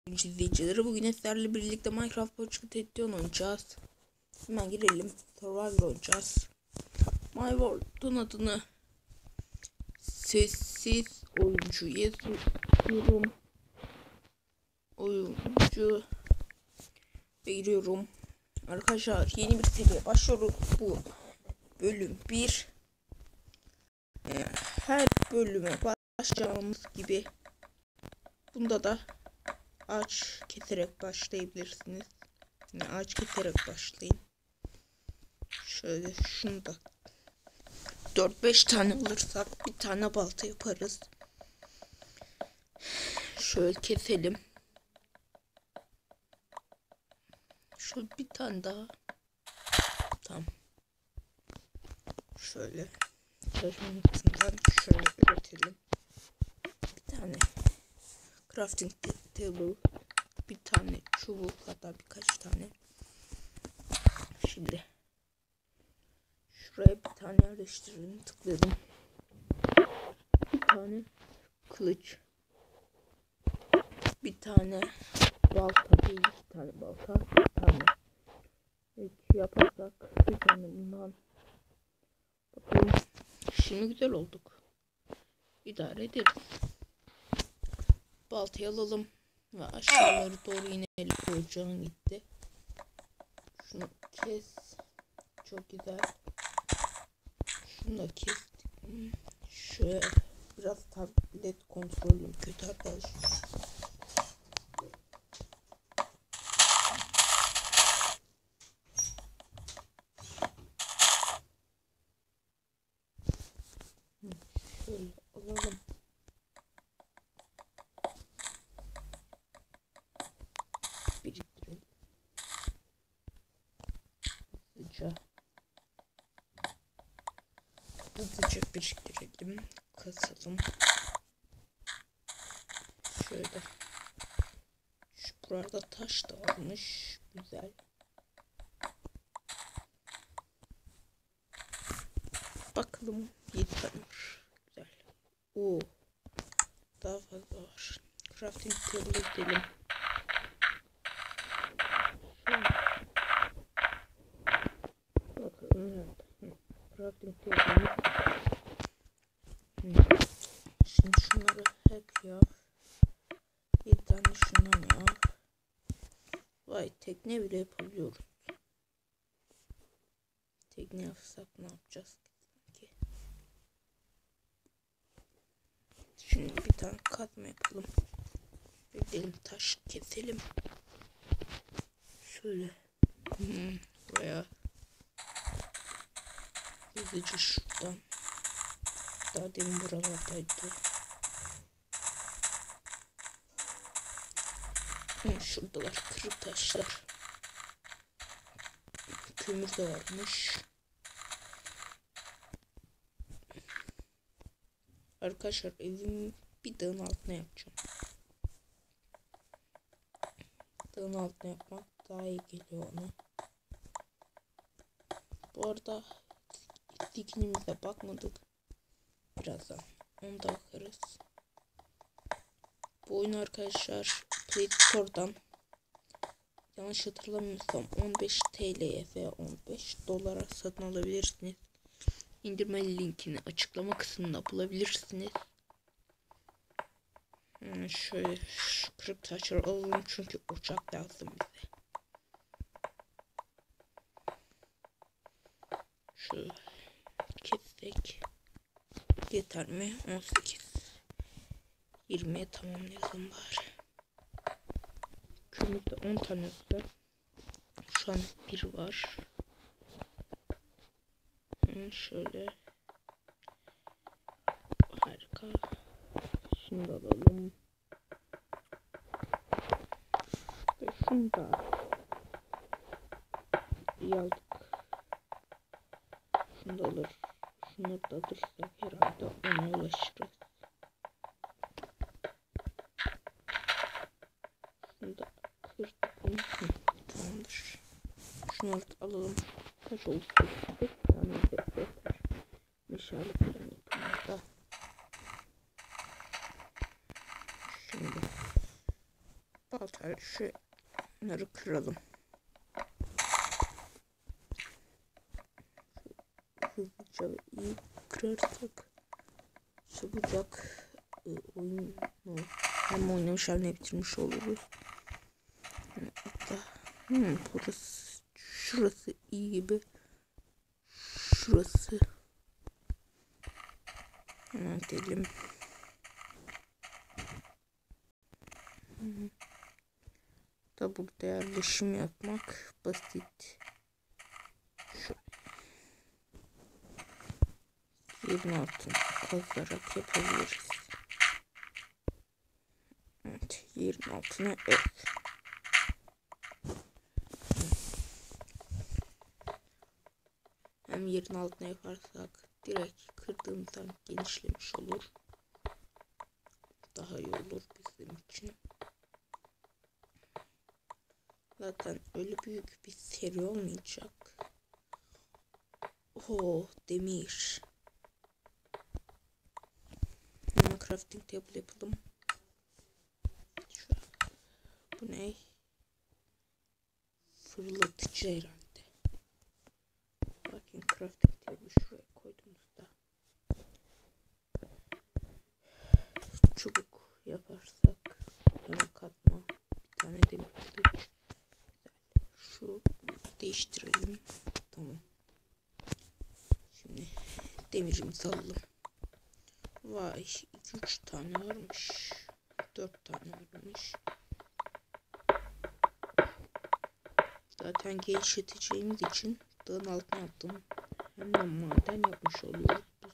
İzleyicileri, bugün sizlerle birlikte Minecraft Pocket Edition oynayacağız. Hemen girelim. Survivor oynayacağız. My World'un adını sessiz oyuncu yazıyorum. Oyuncu veriyorum. Arkadaşlar, yeni bir seriye başlıyoruz. Bu bölüm 1. Her bölüme başlayacağımız gibi bunda da ağaç keserek başlayabilirsiniz. Yani ağaç keserek başlayın. Şöyle şunu da 4-5 tane alırsak bir tane balta yaparız. Şöyle keselim. Şöyle bir tane daha. Tamam. Şöyle çalışmasından şöyle üretelim. Bir tane crafting table, bir tane çubuk, hatta birkaç tane. Şimdi şuraya bir tane yerleştirelim, tıkladım. Bir tane kılıç, bir tane balta değil, bir tane balta, bir tane. Peki yaparsak bir tane bundan. Bakalım, şimdi güzel olduk. İdare ederiz. Baltayı alalım ve aşağıları doğru inelim. Ocağın gitti. Şunu kes. Çok güzel. Şunu da kestik. Şöyle biraz tablet kontrolüm kötü arkadaşlar. Şöyle alalım. Biriktirelim. Hızlıca biriktirelim. Kasalım. Şöyle. Şu burada taş da varmış. Güzel. Bakalım. 7 tane var. Güzel. Oo. Daha fazla var. Crafting table edelim. Bakalım. Crafting table. Şimdi şunları hep yap. 7 tane şundan yap. Vay, tekne bile yapabiliyoruz. Tekne yapsak ne yapacağız ki? Şimdi bir tane kazma yapalım. Gidelim, taş keselim. Şöyle. Buraya. Hızlıca şuradan. Daha demin buralardaydı. Şuradalar kırık taşlar. Kömür de varmış. Arkadaşlar, evimi bir dağın altına yapacağım. Dağın altına yapmak daha iyi geliyor ona. Bu arada dikinimize bakmadık. Birazdan onu da bakarız. Bu oyunu arkadaşlar Play Store'dan, yanlış hatırlamıyorsam 15 TL'ye ve 15 dolara satın alabilirsiniz. İndirme linkini açıklama kısmında bulabilirsiniz. Şöyle şu kırık taşları alalım çünkü ocak lazım bize. Şöyle kessek yeter mi? 18 20'ye tamamlayalım bari. Kömürde 10 tane var. Şu an bir var. Şöyle. Harika. Şunu da alalım. Ve şunu da iyi aldık. Şunu da alır. Şunu da alırsak herhalde ona ulaşırız. Şunu da kırdık. Tamamdır. Şunu alalım. Kaç oldu? 8 tane yeter. Meşale falan yapımında. Şimdi Altar şunları kıralım. Hızlıca ve iyi kırarsak çabucak oyunu hem oynamış haline bitirmiş oluruz. Hatta burası, şurası iyi gibi. Şurası. Hemen gidelim. Da burada yerleşim yapmak basit. Yerin altını kazarak yapabiliriz. Evet, yerin altına hem yerin altına yaparsak direkt kırdığımızdan genişlemiş olur. Daha iyi olur bizim için. Zaten öyle büyük bir seri olmayacak. Demir. Hemen crafting table yapalım. Şöyle. Bu ne? Fırlatıcı herhalde. Bakın crafting table şuraya koyduğumuzda çubuk yaparsak hemen katma bir tane demir kılıç. Şu değiştirelim. Tamam. Şimdi demirimizi alalım. Vay, 2-3 tane varmış. 4 tane varmış. Zaten genişleteceğimiz için dağın altına attım. Hem de maden yapmış oluyoruz bu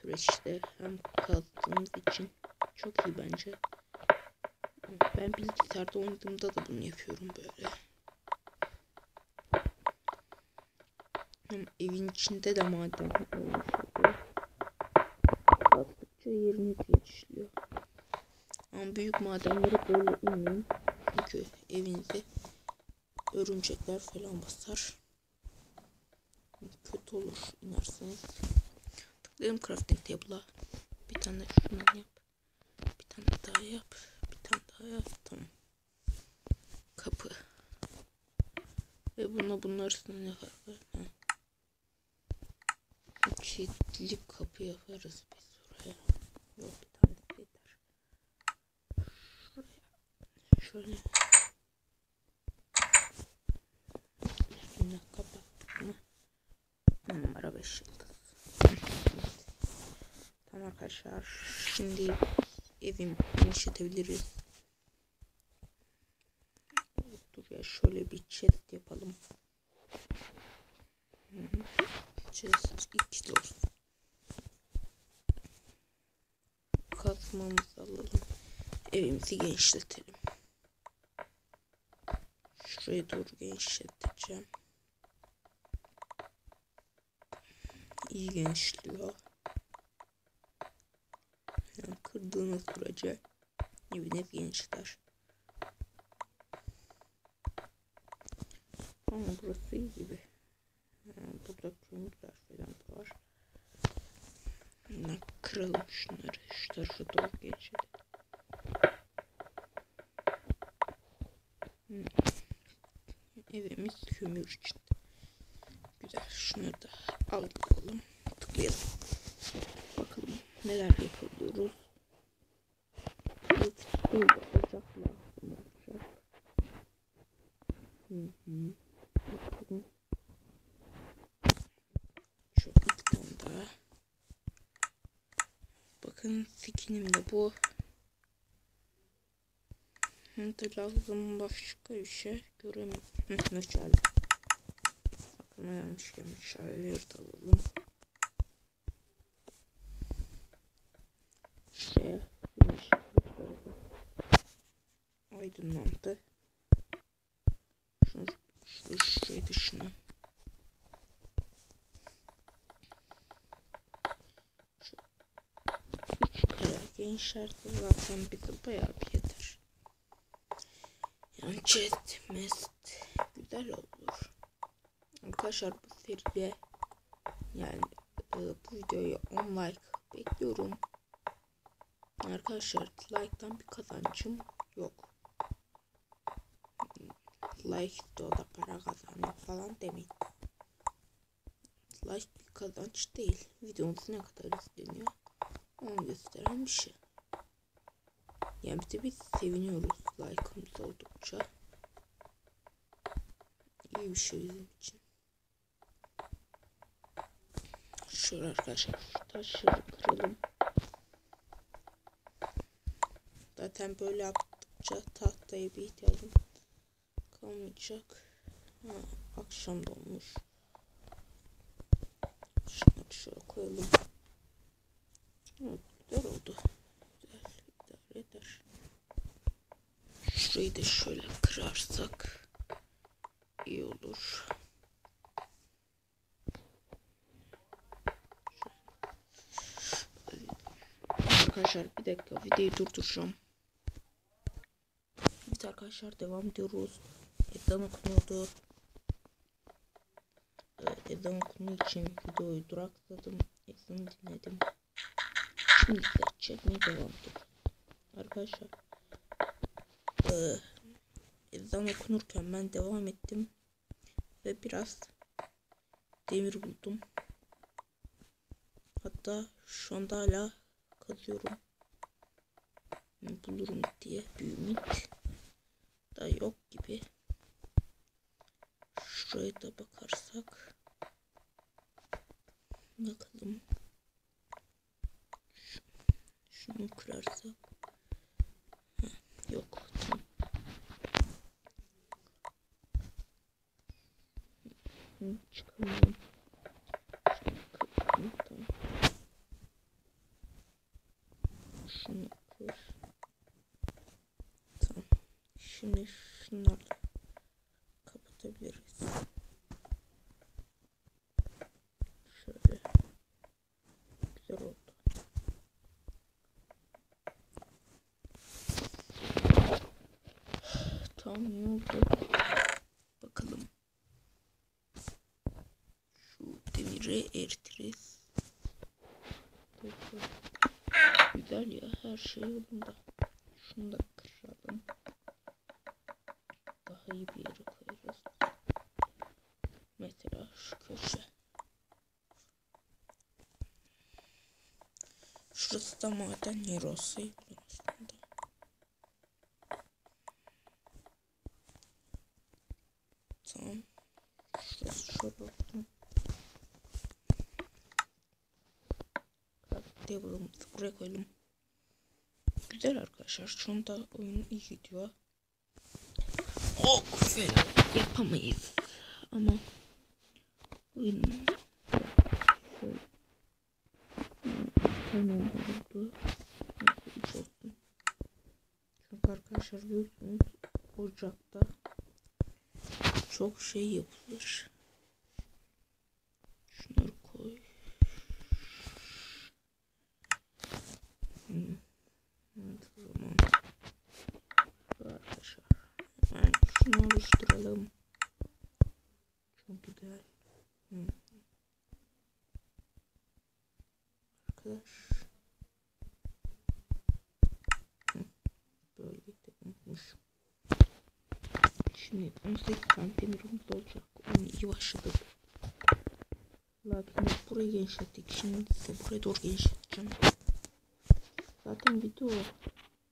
süreçte. Hem kazdığımız için çok iyi bence. Ben bilgisayarda oynadığımda da bunu yapıyorum böyle. Hem evin içinde de maden olmuş oluyor. Kazdıkça yeriniz genişliyor. Ama büyük madenleri böyle inmeyin. Çünkü evinize örümcekler falan basar. Kötü olur inerseniz. Tıklayalım crafting table'a. Bir tane şundan yap. Bir tane daha yap. Bir tane daha yap. Tamam. Kapı. Ve bunun arasında ne var? Kilitli kapı yaparız biz oraya. Yok, bir tane yeter. Şöyle. Üstüne kapattık mı? Numara 5 yıldız. Tamam arkadaşlar. Şimdi evimi genişletebiliriz. Dur ya, şöyle bir chest yapalım. Chest 2 olsun. Kazmamızı alalım. Evimizi genişletelim. Şuraya doğru genişleteceğim. İyi genişliyor. Yani kırdığınız sürece eviniz genişler. Ama burası iyi gibi. Burada kömürler falan da var. Kıralım şunları. Şu tarafa doğru geçelim. Evimiz kömür için. Güzel. Şunları da alalım. Tıklayalım. Bakalım neler yapabiliyoruz. Böyle ocak lazım olacak. Bakalım. Çok bir tane daha. Bakın skinim de bu. Şimdi lazım başka bir şey göremiyorum. Meşale. Aklıma gelmişken meşaleleri de alalım. Şuraya aydınlandı. Şuraya dışına. Şu 3 kare gençlerde zaten bize bayağı bir yeter. Yani chest, güzel olur. Arkadaşlar bu seriye yani bu videoya 10 like bekliyorum. Arkadaşlar like'tan bir kazancım yok. like istiyor da para kazanıyor falan demeyin. Like bir kazanç değil. Videomuz ne kadar izleniyor onu gösteren bir şey. Yani biz seviniyoruz like'ımız oldukça. İyi bir şey bizim için. Şöyle arkadaşlar şu taşları kıralım. Zaten böyle yaptıkça tahtaya bir ihtiyacım kalmayacak. Akşam da olmuş. Şunları şöyle koyalım. Güzel oldu. Güzel idare eder. Şurayı da şöyle kırarsak iyi olur. Arkadaşlar bir dakika videoyu durduracağım. Evet arkadaşlar devam ediyoruz. Ezan okunuyordu. Ezan okunu için videoyu durakladım. Ezanı dinledim. Şimdi ise çekmeye devam ediyorum. Arkadaşlar ezan okunurken ben devam ettim. Ve biraz demir buldum. Hatta şu anda hala kazıyorum. Bulurum diye bir ümit da yok gibi. Şuraya da bakarsak bakalım. Şunu kırarsak yok. Çıkamıyorum. Tamam. Şunu kır. Tamam. Şimdi şunları kapatabiliriz. Şöyle. Güzel oldu. Tamam iyi oldu. Bakalım. Şu demiri eritiriz. Güzel ya, her şey yolunda. Şunu da kıralım. Daha iyi bir yere koyarız. Mesela şu köşe. Şurası da maden yeri olsaydı aslında. Tamam. Şurası şöyle olsun. Table'ımızı buraya koyalım. Güzel arkadaşlar. Şu anda oyun iyi gidiyor. Ok falan yapamayız. Ama oyun şöyle. Tamam oldu. Çünkü arkadaşlar biliyorsunuz ocakta çok şey yapılır. Şunları koy. Evet, o zaman arkadaşlar hemen şunu oluşturalım. Çok güzel. Arkadaş böyle de unutmuşum. Şimdi 18 tane demirimiz olacak. Onu iyi başladık. Lakin burayı genişlettik. Şimdi ise buraya doğru genişleteceğim. Zaten video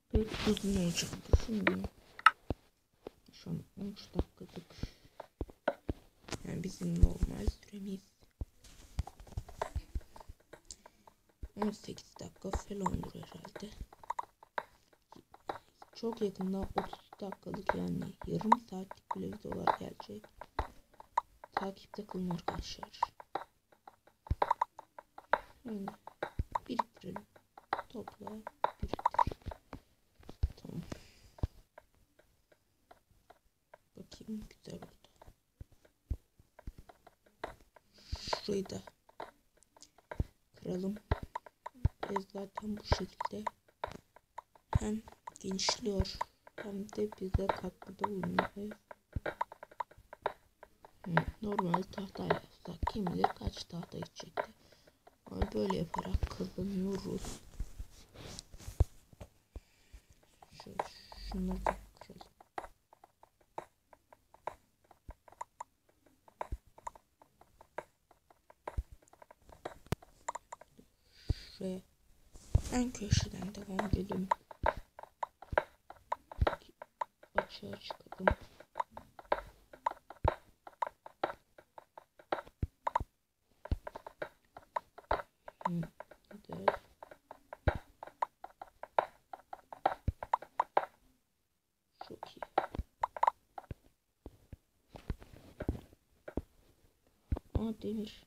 pek uzun olacak. Düşünmüyorum. Şu an 13 dakikalık. Yani bizim normal süremiz 18 dakika falan olur herhalde. Çok yakında 30 dakikalık yani yarım saatlik bile videolar gelecek. Takipte kalın arkadaşlar. Yani biriktirelim. Topla biriktir. Tamam. Bakayım güzel oldu. Şurayı da kıralım. Zaten bu şekilde hem genişliyor hem de bize katkıda bulunuyor. Normal tahtayla yapsak kim bilir kaç tahta gidecekti. Ama böyle yaparak kazanıyoruz. Şunları da kıralım. şuraya. En köşeden devam edelim. Açığa çıkalım. Güzel. Çok iyi. Demir.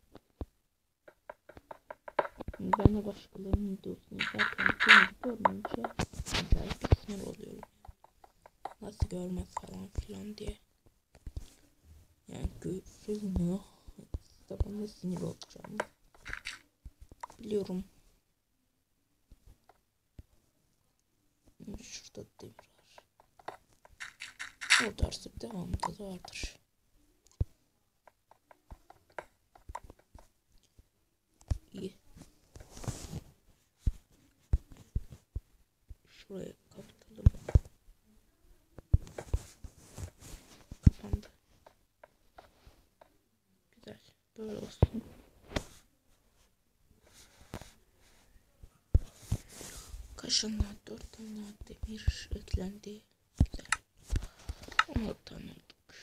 Ben de başkalarının videosunu izlerken demir görmeyince acayip sinir oluyorum. Nasıl görmez falan filan diye. Yani görülmüyor. İşte ben de sinir olacağım. Biliyorum. Şurada demir var. O dersi devamında da vardır. İyi. Şuraya kapatalım. Kapandı. Güzel. Böyle olsun. Kaşınlar 4 tane demir eklendi. Güzel. 16 tane olduk.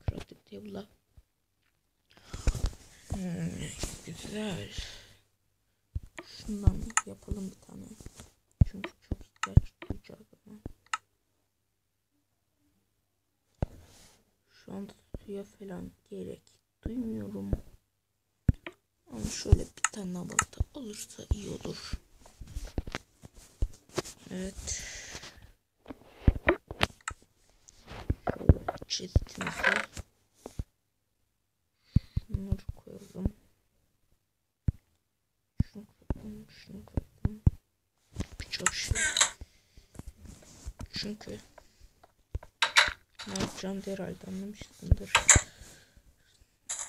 Crafting table'a. Güzel. Şundan yapalım bir tane. Çünkü çok ihtiyaç duyacağız ama. Şu anda suya falan gerek duymuyorum. Ama şöyle bir tane balta olursa iyi olur. Evet. Şöyle chestimize şunları koyalım. Şunu koyalım, şunu koyalım. Birçok şey. Çünkü ne yapacağım der herhalde anlamışsındır.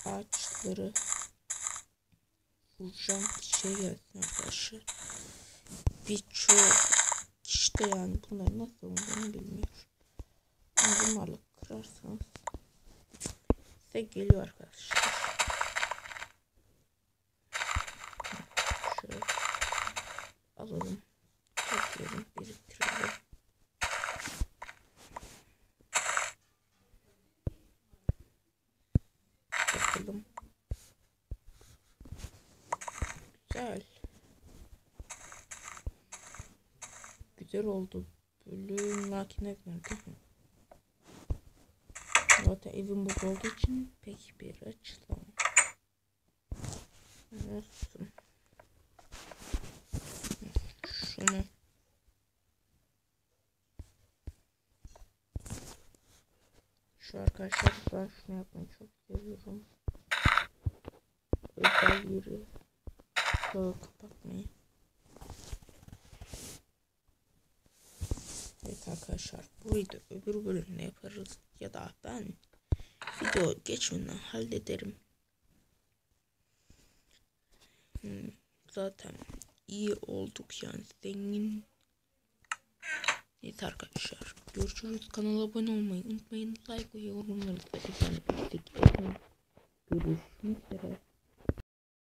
Ağaçları vuracağım şey gelsin arkadaşlar. Birçok kişi de yani bunları nasıl olduğunu bilmiyor. Ama bunlarla kırarsanız size geliyor arkadaşlar. Şöyle alalım. Toplayalım. Biriktirelim. Bakalım. Güzel. Güzel oldu. Bölüm lakin ev nerede? Zaten evim burada olduğu için pek bir açılamam. Olsun. Şunu. Şu arkadaşlar ben şunu yapmayı çok seviyorum. Özel yeri şöyle kapatmayı. Evet arkadaşlar bu video öbür bölümde yaparız ya da ben video geçmeden hallederim. Zaten iyi olduk yani zengin. Evet arkadaşlar görüşürüz, kanala abone olmayı unutmayın, like ve yorumlarınızı efendim. Görüşmek üzere.